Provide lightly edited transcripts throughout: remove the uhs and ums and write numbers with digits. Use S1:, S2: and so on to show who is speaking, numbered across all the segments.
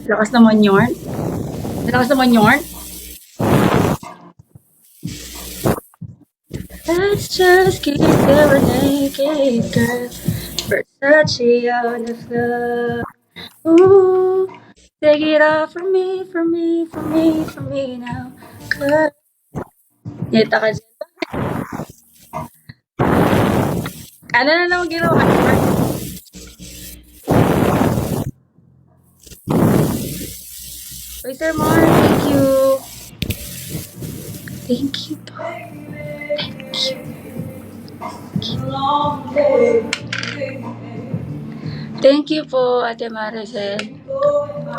S1: Lakas naman yarn. Lakas naman yarn. Let's just keep it naked, girl. Versace on the floor. Ooh, take it off for me, for me, for me, for me now. Girl. Nita ka dyan. Ano na naman ginawa? Wait, Sir Mark, thank you. Thank you po. Thank you. Thank you po, Ate Maricel.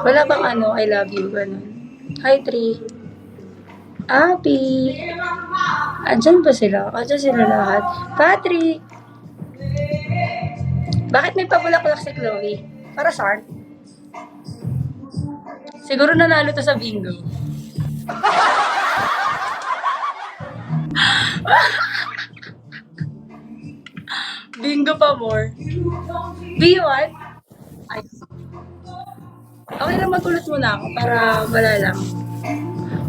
S1: Wala bang ano, I love you, ganun. Hi, Tri. Abby. Andyan ba sila? Andyan sila lahat. Patrick. Bakit may pabulaklak si Chloe? Para saan? Siguro nanalo to sa bingo. Bingo pa more. Be what? Ay. Okay lang magkulot muna ako para wala lang.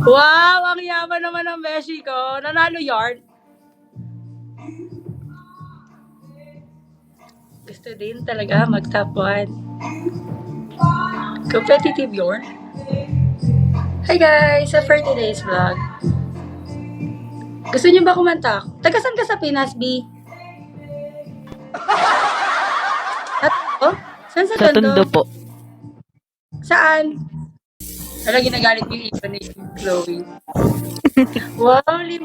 S1: Wow! Ang yaman naman ng beshi ko. Nanalo yarn. Gusto din talaga mag-top 1. Competitive yarn. Hi guys! So for today's vlog, gusto niyo ba kumanta? Tagasan ka sa Pinas, B? Tondo? Saan sa
S2: Sa
S1: Tondo?
S2: Tondo po.
S1: Saan? Talaga ginagalit yung ibon ni Chloe. Wow, 5.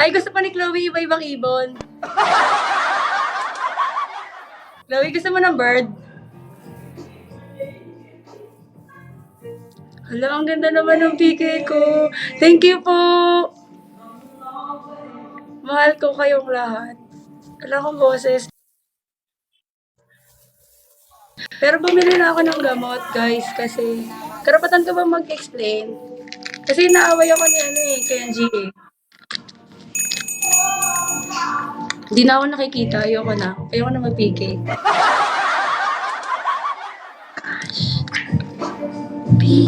S1: Ay, gusto pa ni Chloe iba-ibang ibon. Chloe, gusto mo ng bird? Hala, ang ganda naman ng PK ko. Thank you po. Mahal ko kayong lahat. Wala akong boses. Pero bumili na ako ng gamot, guys, kasi karapatan ko ba mag-explain? Kasi naaway ako ni kay Angie eh. Hindi na ako nakikita. Ayoko na mag-PK. B,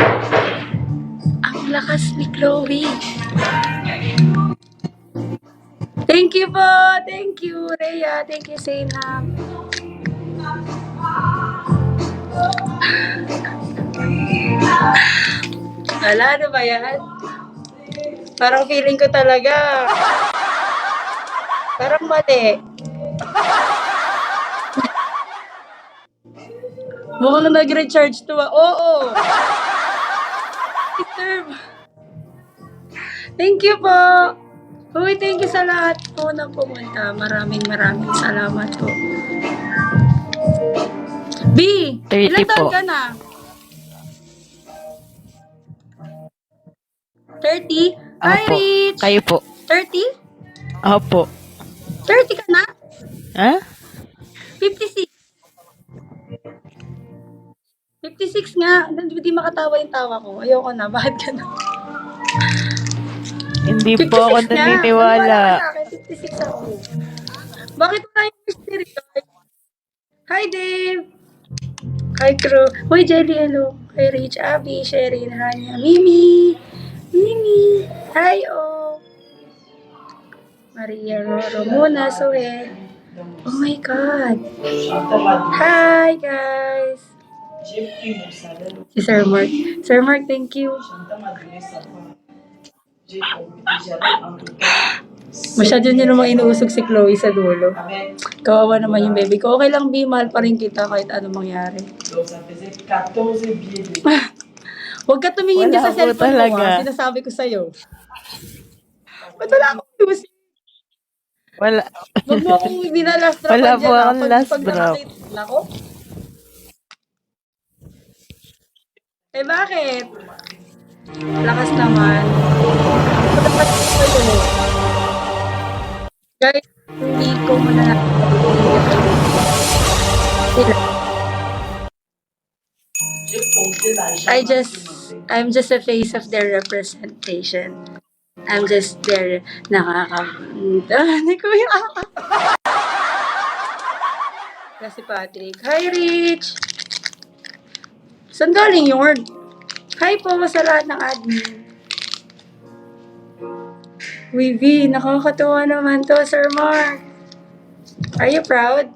S1: ang lakas ni Chloe. Thank you po. Thank you, Rhea. Thank you, Zainab. Wala, ano ba yan? Parang feeling ko talaga. Parang mali. Mukhang nag-recharge to. Oo. Deserve. Thank you po. Uy, thank you sa lahat po na pumunta. Maraming salamat po. B,
S2: 30
S1: ilang taon
S2: po.
S1: ka na? 30? Hi,
S2: Opo.
S1: Rich!
S2: Kayo po.
S1: 30?
S2: Opo.
S1: 30 ka na?
S2: Ha?
S1: 56. 56 nga. Hindi makatawa yung tawa ko. Ayoko na. Bakit ka na?
S2: Hindi po ako
S1: 56 nga.
S2: naniniwala.
S1: Maniwala ka sa akin. 56 ako. Bakit wala yung mystery? Hi, Dave! Hi, crew. Hoy, Jelly, hello. Hi, Rich, Abby, Sherry, Rania, Mimi. Hi, oh. Maria, Romona, Soed. Oh my God. Hi, guys. Si Sir Mark. Sir Mark, thank you. Masyado niya namang inuusog si Chloe sa dulo. Kawawa naman yung baby ko. Okay lang, B, mahal pa rin kita kahit anong mangyari. Huwag ka tumingin
S2: Wala
S1: sa
S2: po
S1: cellphone mo,
S2: talaga.
S1: Sinasabi ko sa'yo. Ba't wala akong music?
S2: Wala.
S1: Huwag mo akong dinalast drop
S2: Wala po
S1: dyan,
S2: akong last drop.
S1: nakakita ako. Eh, bakit? Lakas naman. Guys, hindi ko muna na. I'm just a face of their representation. I'm just their ni Kuya. Si Patrick. Hi, Rich! Saan galing yun? Hi po sa lahat ng admin. Uy, V, nakakatuwa naman to, Sir Mark. Are you proud?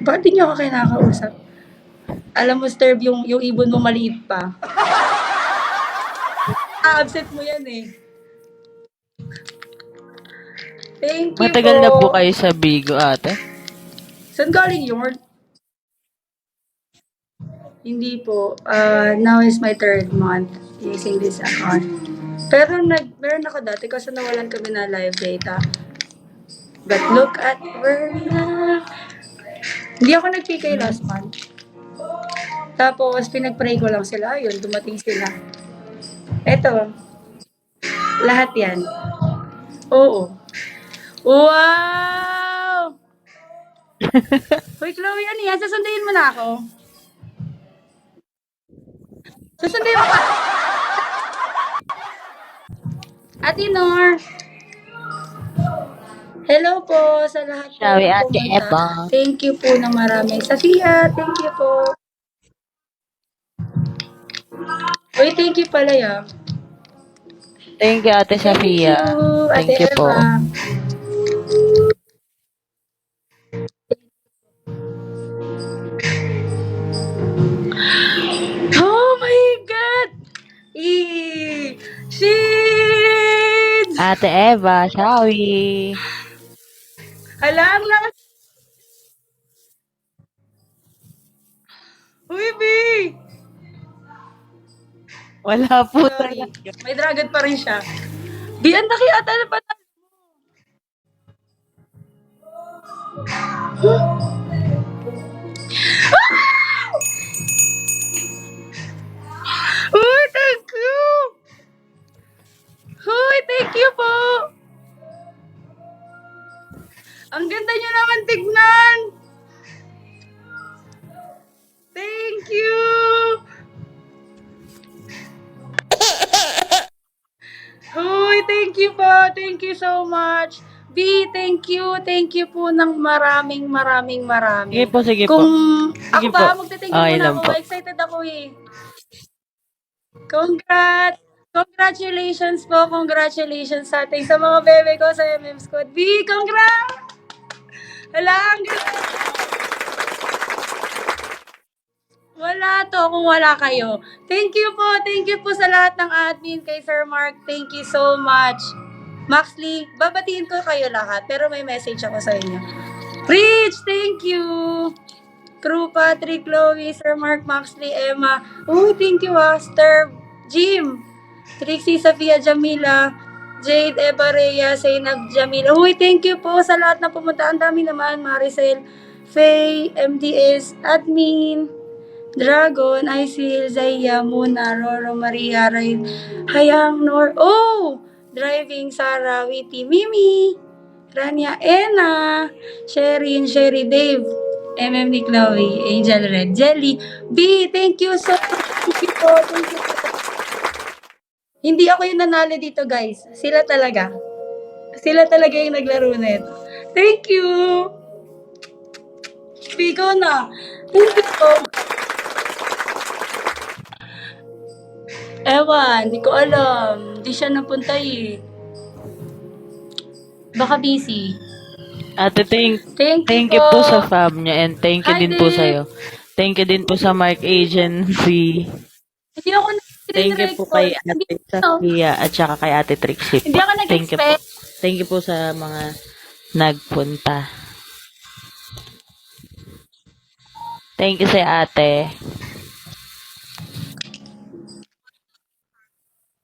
S1: Bakit di niyo ako kinakausap? Alam mo, Sterb, yung ibon mo maliit pa. Absent mo yan eh. Thank you
S2: Matagal na po
S1: po.
S2: kayo sa Bigo, ate?
S1: Saan galing yun? Hindi po. Now is my 3rd month using this account. Pero meron ako dati kasi nawalan kami na live data. But look at where we are. Hindi ako nag-PK last month. Tapos, pinag-pray ko lang sila. Yun, dumating sila. Eto, lahat yan. Oo. Wow! Hoy, Chloe, ano yan? Sasunduin mo na ako. Susunduin mo pa. Ate Nor. Hello po sa lahat po
S2: Sabi,
S1: ng
S2: Ate
S1: pumunta.
S2: Eva.
S1: Thank you po ng marami. Safia, thank you po. Uy, thank you pala ya.
S2: Thank you, Ate
S1: Thank
S2: Safia.
S1: you,
S2: Thank
S1: Ate
S2: you po.
S1: Eva. Oh my God! Sheets!
S2: Ate Eva, Shawi.
S1: Hala, ang lakas. Uy, B!
S2: Wala po
S1: Sorry.
S2: talaga.
S1: May dragon pa rin siya. B, ang laki ata na pata. Uy, thank you! Uy, thank you po! Ang ganda niyo naman tignan! Thank you! Uy, thank you po! Thank you so much! B, thank you! Thank you po ng maraming.
S2: Sige po, sige
S1: Kung
S2: po.
S1: ako
S2: Sige po.
S1: pa, magte-thank you
S2: Okay
S1: muna
S2: lang
S1: ako.
S2: po.
S1: Excited ako eh. Congrats! Congratulations po, congratulations sa ating sa mga bebe ko sa MM Squad. B, congrats! Hala, ang galing. Wala to kung wala kayo. Thank you po sa lahat ng admin kay Sir Mark. Thank you so much. Maxley, babatiin ko kayo lahat, pero may message ako sa inyo. Rich, thank you! Crew Patrick, Chloe, Sir Mark, Maxley, Emma. Oh, thank you Sterb, Jim, Trixie, Safia, Jamila, Jade, Eva, Rhea, Zainab, Jamila. Uy, thank you po sa lahat na pumunta. Ang dami naman. Maricel, Faye, MDS, Admin, Dragon, Isil, Zaya, Muna, Roro, Maria, Ray, Hayang, Nor, Driving, Sarah, Witty, Mimi, Rania, Ena, Sherry, Dave, MM ni Chloe, Angel Red, Jelly, B, thank you so much. Thank you po. Hindi ako yung nanalo dito, guys. Sila talaga. Sila talaga yung naglaro nito. Thank you. Bigo na. Thank you po. Ewan, di ko alam. Di siya napunta eh. Baka busy.
S2: Ate,
S1: Thank
S2: thank
S1: you
S2: you po
S1: po.
S2: sa fam niyo and thank you
S1: Hi,
S2: din po
S1: Dave.
S2: sa'yo. Thank you din po sa Mark Agency.
S1: Hindi ako
S2: Thank you po kay
S1: Hindi
S2: Ate
S1: ako.
S2: Safia at saka kay Ate Trixie
S1: Hindi
S2: po.
S1: ako
S2: Thank you po.
S1: nag-expect.
S2: Thank you po sa mga nagpunta. Thank you sa ate.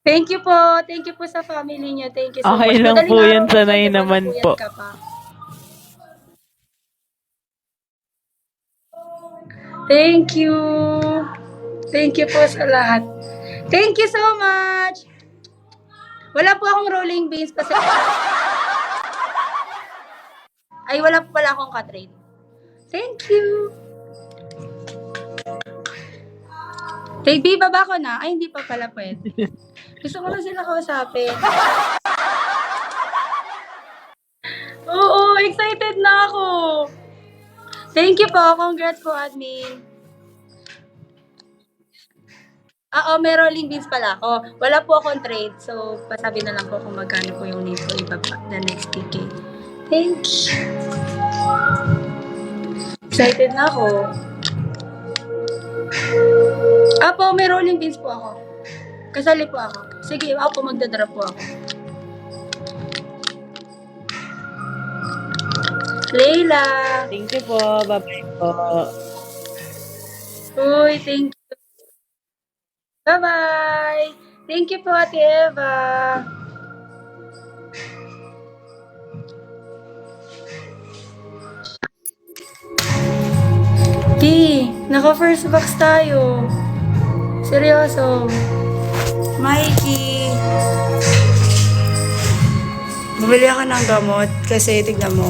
S1: Thank you po. Thank you po sa family niyo. Thank you so
S2: Okay
S1: much.
S2: lang
S1: Madaling
S2: po
S1: araw
S2: yun,
S1: na dyan,
S2: sanay
S1: di ba?
S2: naman
S1: Napuyat
S2: po.
S1: ka pa. Thank you. Thank you po sa lahat. Thank you so much. Wala po akong rolling beans kasi... Ay, wala po pala akong ka-trade. Thank you. Baby, baba ko na. Ay, hindi pa pala pwede. Gusto ko na sila kausapin. excited na ako. Thank you po. Congrats po, admin. May rolling beans pala ako. Wala po akong trade. So, pasabi na lang po kung magkano po yung need ko ibaba the next PK. Thank you. Excited na ako. May rolling beans po ako. Kasali po ako. Sige, ako magdadrop po ako. Layla.
S2: Thank you po. Bye-bye po.
S1: Uy, thank you. Bye-bye. Thank you po, Ate Eva. Naka first box tayo. Seryoso. Mikey. Bumili ako ng gamot kasi tignan mo.